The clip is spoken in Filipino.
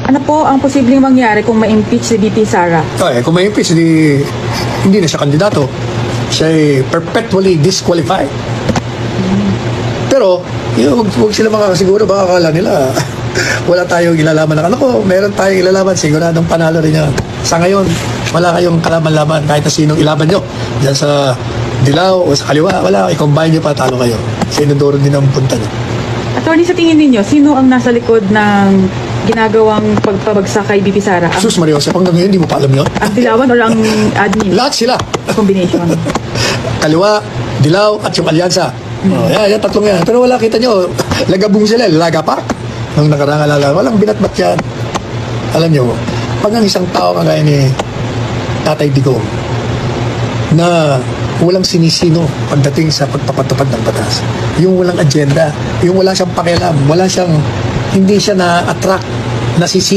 Ano po ang posibleng mangyari kung ma-impeach si VP Sara? Kung may impeach, hindi na siya kandidato. Siya ay perpetually disqualified. Pero, huwag sila makakasiguro, baka akala nila, wala tayong ilalaban ng anak ko, meron tayong ilalaban, siguradong panalo rin yan. Sa ngayon, wala kayong kalaban-laban, kahit na sinong ilaban nyo. Diyan sa dilaw o sa kaliwa, wala, i-combine nyo pa, talo kayo. Sa Inodoro din ang punta nyo. Attorney, sa tingin ninyo, sino ang nasa likod ng ginagawang pagpabagsak kay VP Sara? Sus Maria Jose, hanggang ngayon, hindi mo pa alam yun? Ang dilawan o ang admin? Lahat sila. Combination. Kaliwa, dilaw, at yung alyansa. Yan, tatlong yan. Pero wala, kita nyo, lagabong sila, laga pa. Nung nakarang alala, walang binatbat yan. Alam nyo, pag ang isang tao kagaya ni Tatay Digong, na walang sinisino pagdating sa pagpapatupad ng batas, yung walang agenda, yung wala siyang pakialam, hindi siya na-attract, nasisino.